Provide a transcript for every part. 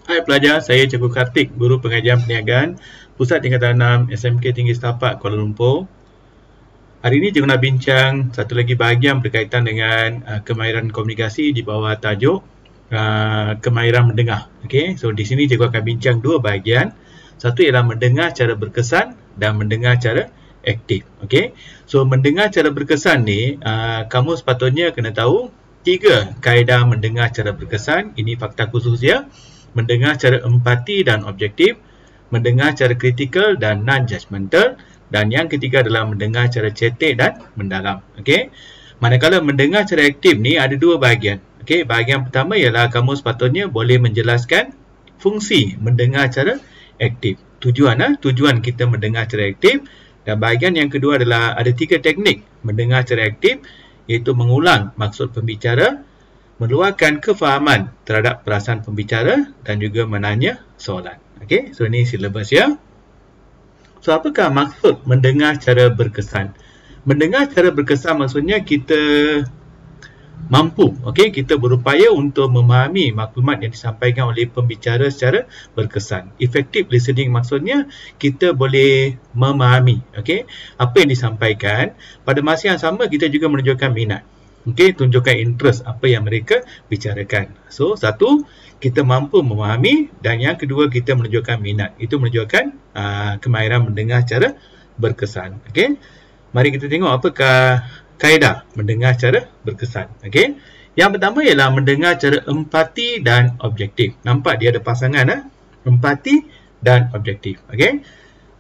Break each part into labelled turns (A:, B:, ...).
A: Hai pelajar, saya Cikgu Kartik, Guru Pengajian Perniagaan, Pusat Tingkatan 6 SMK Tinggi Setapak Kuala Lumpur. Hari ini cikgu nak bincang satu lagi bahagian berkaitan dengan kemahiran komunikasi di bawah tajuk kemahiran mendengar. Okay? So di sini cikgu akan bincang dua bahagian. Satu ialah mendengar cara berkesan dan mendengar cara aktif. Okay? So mendengar cara berkesan ni, kamu sepatutnya kena tahu 3 kaedah mendengar cara berkesan. Ini fakta khusus dia. Mendengar cara empati dan objektif, mendengar cara kritikal dan non-judgmental, dan yang ketiga adalah mendengar cara cetek dan mendalam. Okey. Manakala mendengar cara aktif ni ada dua bahagian. Okey, bahagian pertama ialah kamu sepatutnya boleh menjelaskan fungsi mendengar cara aktif. Tujuan kita mendengar cara aktif, dan bahagian yang kedua adalah ada 3 teknik mendengar cara aktif, iaitu mengulang maksud pembicara, meluahkan kefahaman terhadap perasaan pembicara dan juga menanya soalan. Okey, so ini silabus ya. So apakah maksud mendengar cara berkesan? Mendengar cara berkesan maksudnya kita mampu, okey, kita berupaya untuk memahami maklumat yang disampaikan oleh pembicara secara berkesan. Effective listening maksudnya kita boleh memahami, okey, apa yang disampaikan. Pada masa yang sama kita juga menunjukkan minat. Okey, tunjukkan interest apa yang mereka bicarakan. So, satu, kita mampu memahami, dan yang kedua kita menunjukkan minat. Itu menunjukkan kemahiran mendengar cara berkesan. Okey. Mari kita tengok apakah kaedah mendengar cara berkesan. Okey. Yang pertama ialah mendengar cara empati dan objektif. Nampak dia ada pasangan empati dan objektif. Okey.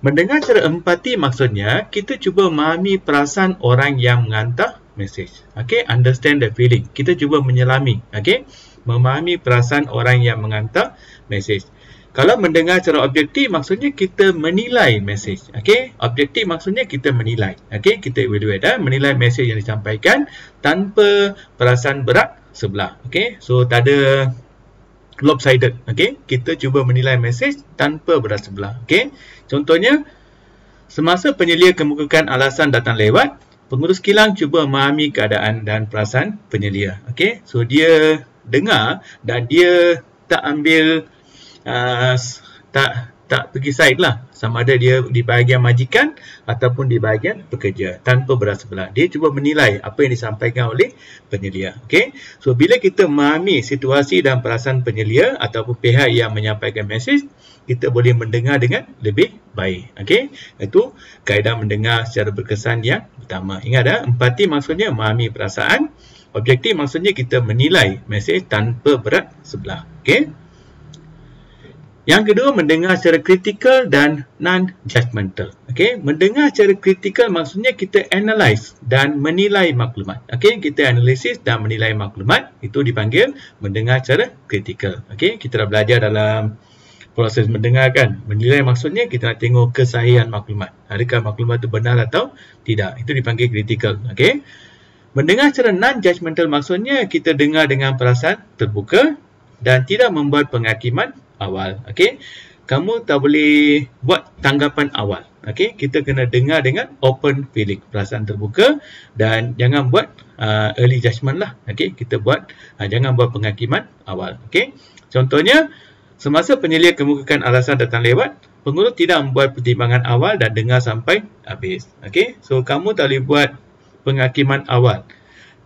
A: Mendengar cara empati maksudnya kita cuba memahami perasaan orang yang menghantar message. Okay, understand the feeling. Kita cuba menyelami, okay, memahami perasaan orang yang menghantar message. Kalau mendengar cara objektif, maksudnya kita menilai message. Okay, objektif maksudnya kita menilai. Okay, kita evaluate, menilai message yang disampaikan tanpa perasaan berat sebelah. Okay, so tak ada lopsided. Okay, kita cuba menilai message tanpa berat sebelah. Okay, contohnya, semasa penyelia kemukakan alasan datang lewat, pengurus kilang cuba memahami keadaan dan perasaan penyelia. Okey, so dia dengar dan dia tak ambil tak pergi side lah, sama ada dia di bahagian majikan ataupun di bahagian pekerja, tanpa berat sebelah. Dia cuba menilai apa yang disampaikan oleh penyelia. Okey, so bila kita memahami situasi dan perasaan penyelia ataupun pihak yang menyampaikan mesej, kita boleh mendengar dengan lebih baik. Okey, itu kaedah mendengar secara berkesan yang pertama. Ingat empati maksudnya memahami perasaan, objektif maksudnya kita menilai mesej tanpa berat sebelah. Okey. Yang kedua, mendengar secara kritikal dan non-judgmental. Okey, mendengar secara kritikal maksudnya kita analyze dan menilai maklumat. Okey, kita analisis dan menilai maklumat, itu dipanggil mendengar secara kritikal. Okey, kita dah belajar dalam proses mendengar kan. Menilai maksudnya kita nak tengok kesahihan maklumat. Adakah maklumat itu benar atau tidak? Itu dipanggil kritikal. Okey. Mendengar secara non-judgmental maksudnya kita dengar dengan perasaan terbuka dan tidak membuat penghakiman awal. Okey. Kamu tak boleh buat tanggapan awal. Okey, kita kena dengar dengan open feeling, perasaan terbuka, dan jangan buat early judgment lah. Okey, kita buat jangan buat penghakiman awal. Okey. Contohnya, semasa penyelia kemukakan alasan datang lewat, pengurus tidak membuat pertimbangan awal dan dengar sampai habis. Okey, so kamu tak boleh buat penghakiman awal.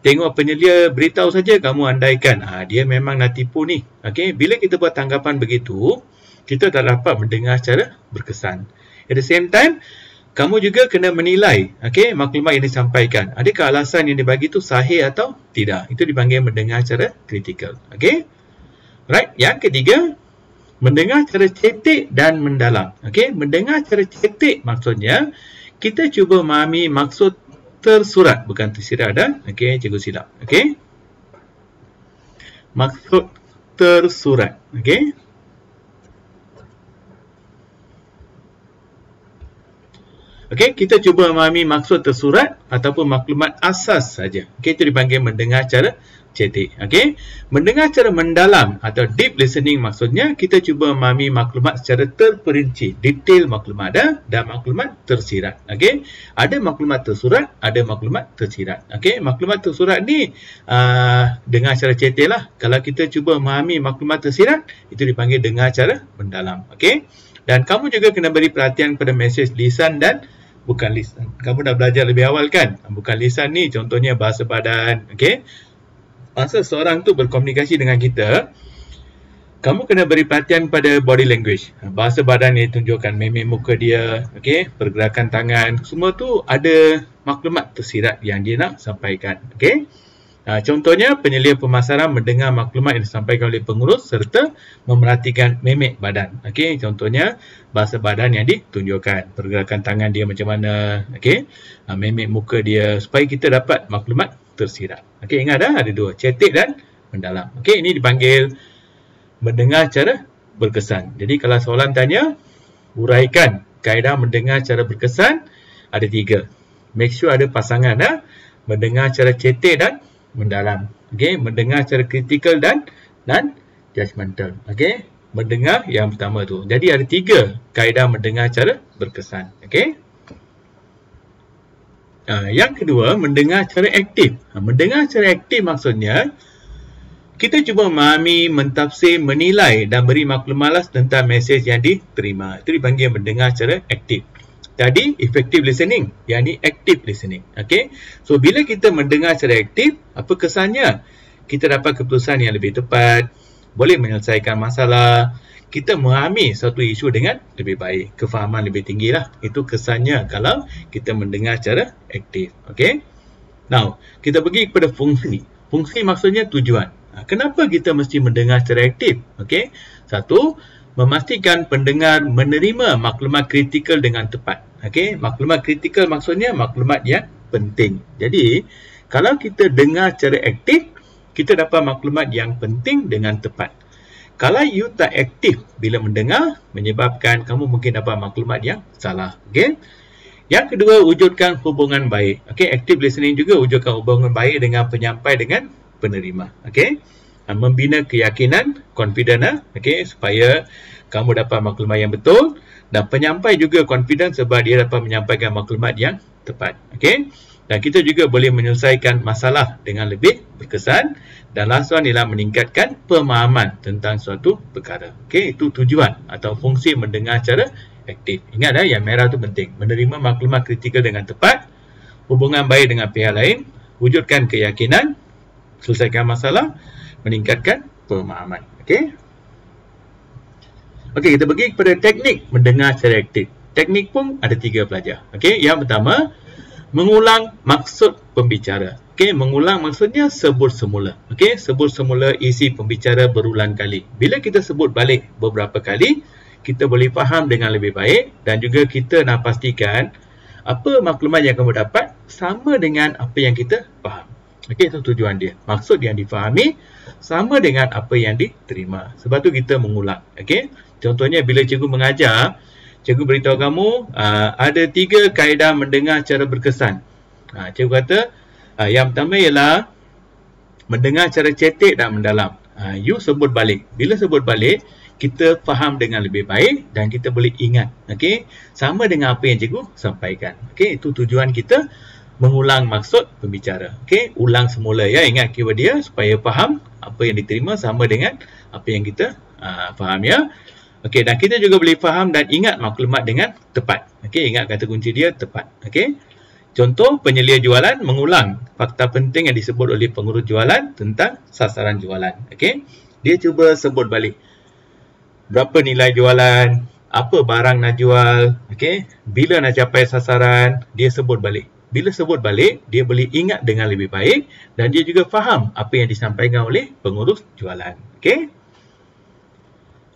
A: Tengok penyelia beritahu saja, kamu andaikan dia memang nak tipu ni. Okey, bila kita buat tanggapan begitu, kita tak dapat mendengar secara berkesan. At the same time, kamu juga kena menilai, okey, maklumat yang disampaikan. Adakah alasan yang dibagi itu sahih atau tidak? Itu dipanggil mendengar secara kritikal. Okey. Right, yang ketiga, mendengar secara cetek dan mendalam. Okey, mendengar secara cetek maksudnya kita cuba memahami maksud tersurat, bukan tersirat okey, cikgu silap. Okey. Maksud tersurat. Okey. Okey, kita cuba memahami maksud tersurat ataupun maklumat asas saja. Okey, itu dipanggil mendengar secara cetek. Okey. Mendengar secara mendalam atau deep listening maksudnya kita cuba memahami maklumat secara terperinci, detail maklumat dan maklumat tersirat. Okey. Ada maklumat tersurat, ada maklumat tersirat. Okey. Maklumat tersurat ni dengar secara cetek lah. Kalau kita cuba memahami maklumat tersirat, itu dipanggil dengar secara mendalam. Okey. Dan kamu juga kena beri perhatian pada mesej lisan dan bukan lisan. Kamu dah belajar lebih awal kan? Bukan lisan ni contohnya bahasa badan. Okey. Masa seorang tu berkomunikasi dengan kita, kamu kena beri perhatian pada body language. Bahasa badan yang tunjukkan meme muka dia, okey, pergerakan tangan, semua tu ada maklumat tersirat yang dia nak sampaikan. Okey. Contohnya penyelia pemasaran mendengar maklumat yang disampaikan oleh pengurus serta memerhatikan mimik badan. Okey, contohnya bahasa badan yang ditunjukkan, pergerakan tangan dia macam mana, okey, mimik muka dia supaya kita dapat maklumat tersirat. Okey, ingat dah ada dua, cetek dan mendalam. Okey, ini dipanggil mendengar secara berkesan. Jadi kalau soalan tanya, uraikan kaedah mendengar secara berkesan, ada 3. Make sure ada pasangan mendengar secara cetek dan mendalam. Okey, mendengar secara kritikal dan judgemental. Okey, mendengar yang pertama tu. Jadi ada 3 kaedah mendengar secara berkesan. Okey. Yang kedua, mendengar secara aktif. Mendengar secara aktif maksudnya kita cuba memahami, mentafsir, menilai dan beri maklumat tentang mesej yang diterima. Itu dipanggil mendengar secara aktif. Tadi effective listening, yang ni active listening. Okey. So bila kita mendengar secara aktif, apa kesannya? Kita dapat keputusan yang lebih tepat, boleh menyelesaikan masalah, kita memahami satu isu dengan lebih baik, kefahaman lebih tinggi lah. Itu kesannya kalau kita mendengar secara aktif. Okey. Now, kita pergi kepada fungsi. Fungsi maksudnya tujuan. Kenapa kita mesti mendengar secara aktif? Okey. 1, memastikan pendengar menerima maklumat kritikal dengan tepat. Okey, maklumat kritikal maksudnya maklumat yang penting. Jadi, kalau kita dengar secara aktif, kita dapat maklumat yang penting dengan tepat. Kalau you tak aktif bila mendengar, menyebabkan kamu mungkin dapat maklumat yang salah. Okey. Yang kedua, wujudkan hubungan baik. Okey, active listening juga wujudkan hubungan baik dengan penyampai dengan penerima. Okey. Membina keyakinan, confident, okey, supaya kamu dapat maklumat yang betul, dan penyampai juga confident sebab dia dapat menyampaikan maklumat yang tepat. Okey. Dan kita juga boleh menyelesaikan masalah dengan lebih berkesan. Dan last one ialah meningkatkan pemahaman tentang suatu perkara. Okey, itu tujuan atau fungsi mendengar secara aktif. Ingat yang merah tu penting. Menerima maklumat kritikal dengan tepat, hubungan baik dengan pihak lain, wujudkan keyakinan, selesaikan masalah, meningkatkan pemahaman. Okey. Okey, kita pergi kepada teknik mendengar secara aktif. Teknik pun ada 3 pelajar. Okey, yang pertama, mengulang maksud pembicara. Okey, mengulang maksudnya sebut semula. Okey, sebut semula isi pembicara berulang kali. Bila kita sebut balik beberapa kali, kita boleh faham dengan lebih baik dan juga kita nak pastikan apa maklumat yang kamu dapat sama dengan apa yang kita faham. Okey, itu tujuan dia. Maksud yang difahami sama dengan apa yang diterima. Sebab tu kita mengulang. Okey, contohnya bila cikgu mengajar, cikgu beritahu kamu ada 3 kaedah mendengar secara berkesan. Cikgu kata yang pertama ialah mendengar secara cetek dan mendalam. You sebut balik. Bila sebut balik, kita faham dengan lebih baik dan kita boleh ingat. Okey, sama dengan apa yang cikgu sampaikan. Okey, itu tujuan kita mengulang maksud pembicara. Okey, ulang semula ya, ingat keyword dia supaya faham apa yang diterima sama dengan apa yang kita faham ya. Okey, dan kita juga boleh faham dan ingat maklumat dengan tepat. Okey, ingat kata kunci dia tepat. Okey. Contoh, penyelia jualan mengulang fakta penting yang disebut oleh pengurus jualan tentang sasaran jualan. Okey. Dia cuba sebut balik. Berapa nilai jualan, apa barang nak jual, okey. Bila nak capai sasaran, dia sebut balik. Bila sebut balik, dia boleh ingat dengan lebih baik dan dia juga faham apa yang disampaikan oleh pengurus jualan. Okey.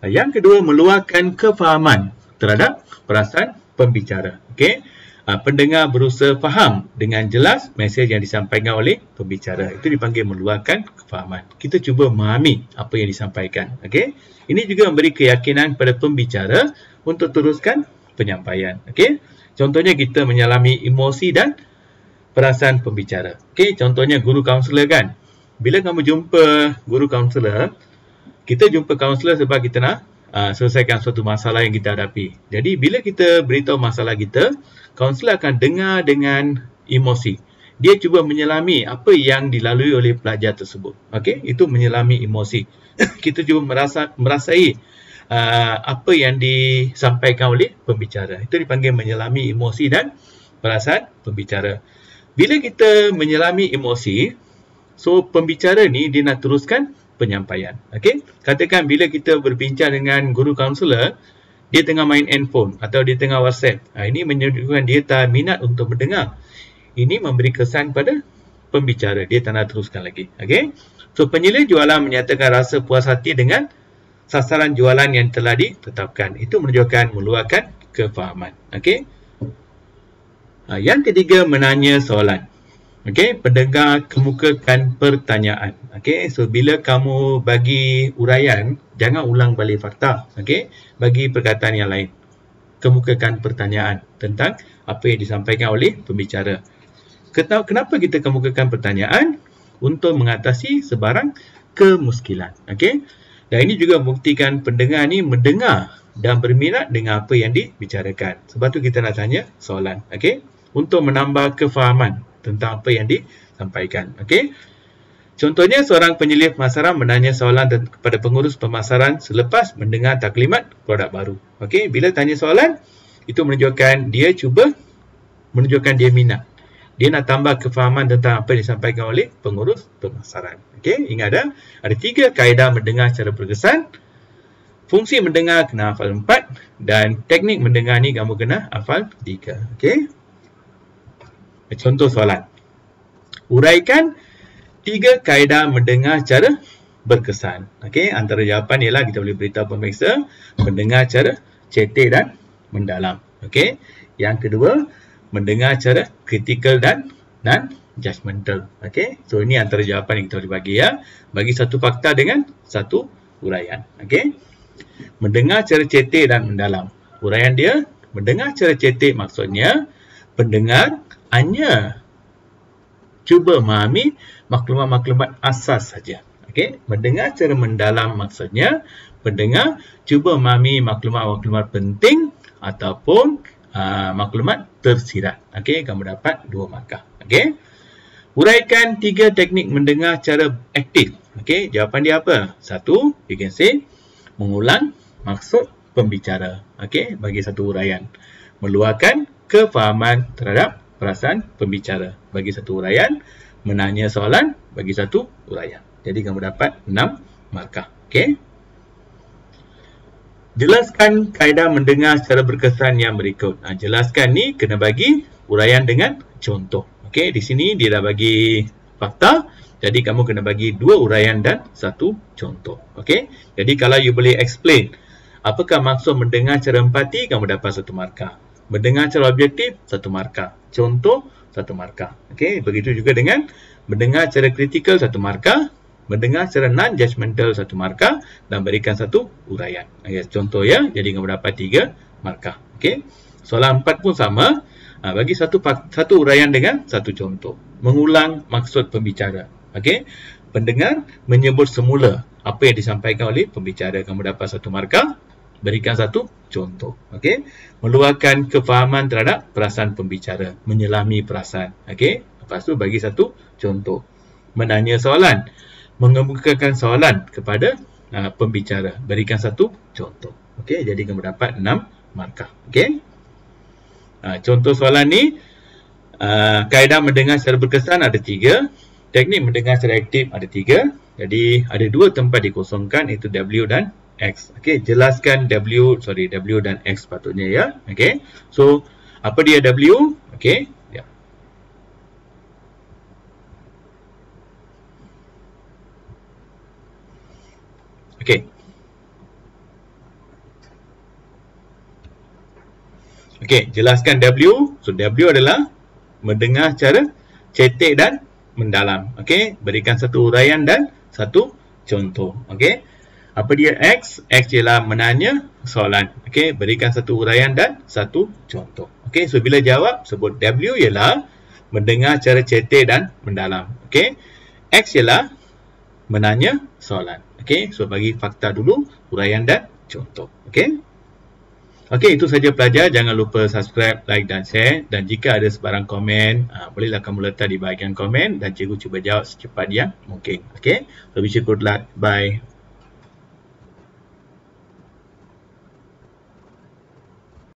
A: Yang kedua, meluahkan kefahaman terhadap perasaan pembicara. Okey. Pendengar berusaha faham dengan jelas mesej yang disampaikan oleh pembicara. Itu dipanggil meluahkan kefahaman. Kita cuba memahami apa yang disampaikan. Okey. Ini juga memberi keyakinan pada pembicara untuk teruskan penyampaian. Okey. Contohnya kita menyalami emosi dan perasaan pembicara. Okey, contohnya guru kaunselor kan. bila kamu jumpa guru kaunselor, kita jumpa kaunselor sebab kita nak selesaikan suatu masalah yang kita hadapi. Jadi bila kita beritahu masalah kita, kaunselor akan dengar dengan emosi. Dia cuba menyelami apa yang dilalui oleh pelajar tersebut. Okey, itu menyelami emosi. Kita cuba merasai apa yang disampaikan oleh pembicara. Itu dipanggil menyelami emosi dan perasaan pembicara. Bila kita menyelami emosi, so pembicara ni dia nak teruskan penyampaian. Okey, katakan bila kita berbincang dengan guru kaunselor, dia tengah main handphone atau dia tengah WhatsApp. Ini menunjukkan dia tak minat untuk mendengar. Ini memberi kesan pada pembicara, dia tak nak teruskan lagi. Okey, so penyelih jualan menyatakan rasa puas hati dengan sasaran jualan yang telah ditetapkan. Itu menunjukkan meluahkan kefahaman. Okey, yang ketiga, menanya soalan. Okey, pendengar kemukakan pertanyaan. Okey, so bila kamu bagi uraian, jangan ulang balik fakta. Okey, bagi perkataan yang lain. Kemukakan pertanyaan tentang apa yang disampaikan oleh pembicara. Kenapa kita kemukakan pertanyaan? Untuk mengatasi sebarang kemuskilan. Okey, dan ini juga membuktikan pendengar ni mendengar dan berminat dengan apa yang dibicarakan. Sebab tu kita nak tanya soalan. Okey, untuk menambah kefahaman tentang apa yang disampaikan. Okey. Contohnya, seorang penyelih pemasaran menanya soalan kepada pengurus pemasaran selepas mendengar taklimat produk baru. Okey, bila tanya soalan, itu menunjukkan dia cuba menunjukkan dia minat. Dia nak tambah kefahaman tentang apa yang disampaikan oleh pengurus pemasaran. Okey, ingat ada 3 kaedah mendengar secara berkesan. Fungsi mendengar kena hafal 4 dan teknik mendengar ni kamu kena hafal 3. Okey. Contoh soalan. Uraikan 3 kaedah mendengar secara berkesan. Okey, antara jawapan ialah kita boleh beritahu pemeriksa mendengar secara cetek dan mendalam. Okey. Yang kedua, mendengar secara kritikal dan judgemental. Okey. So ini antara jawapan yang kita boleh bagi ya. Bagi satu fakta dengan satu uraian. Okey. Mendengar secara cetek dan mendalam. Uraian dia, mendengar secara cetek maksudnya pendengar hanya cuba memahami maklumat-maklumat asas saja. Okey, mendengar secara mendalam maksudnya pendengar cuba memahami maklumat-maklumat penting ataupun maklumat tersirat. Okey, kamu dapat 2 markah. Okey. Uraikan 3 teknik mendengar secara aktif. Okey, jawapan dia apa? 1, you can say mengulang maksud pembicara. Okey, bagi satu uraian. Meluahkan kefahaman terhadap perasaan pembicara, bagi satu uraian. Menanya soalan, bagi satu uraian. Jadi kamu dapat 6 markah. Okey. Jelaskan kaedah mendengar secara berkesan yang berikut. Jelaskan ni kena bagi uraian dengan contoh. Okey, di sini dia dah bagi fakta. Jadi kamu kena bagi 2 uraian dan 1 contoh. Okey. Jadi kalau you boleh explain apakah maksud mendengar secara empati, kamu dapat 1 markah. Mendengar secara objektif, 1 markah. Contoh, 1 markah. Okey, begitu juga dengan mendengar secara kritikal, 1 markah. Mendengar secara non-judgmental, 1 markah. Dan berikan 1 uraian. Okay, contoh ya, jadi kamu dapat 3 markah. Okey, soalan 4 pun sama. Bagi satu uraian dengan 1 contoh. Mengulang maksud pembicara. Okey, pendengar menyebut semula apa yang disampaikan oleh pembicara. Kamu dapat 1 markah. Berikan 1 contoh. Okey, meluahkan kefahaman terhadap perasaan pembicara, menyelami perasaan. Okey, lepas tu bagi 1 contoh. Menanya soalan, mengemukakan soalan kepada pembicara, berikan 1 contoh. Okey, jadi kamu dapat 6 markah. Okey, contoh soalan ni, kaedah mendengar secara berkesan ada 3, teknik mendengar secara aktif ada 3. Jadi ada 2 tempat dikosongkan, iaitu W dan X. Okey, jelaskan W dan X patutnya ya. Okey, so apa dia W? Okey, ya. Okey. Okey, jelaskan W. So W adalah mendengar secara cetek dan mendalam. Okey, berikan 1 uraian dan 1 contoh. Okey. Apa dia X? X ialah menanya soalan. Okey, berikan 1 uraian dan 1 contoh. Okey, so bila jawab sebut W ialah mendengar secara cetek dan mendalam. Okey. X ialah menanya soalan. Okey, so bagi fakta dulu, huraian dan contoh. Okey. Okey, itu saja pelajar. Jangan lupa subscribe, like dan share. Dan jika ada sebarang komen, bolehlah kamu letak di bahagian komen dan cikgu cuba jawab secepat yang mungkin. Okey, lebih syukurlah. Bye.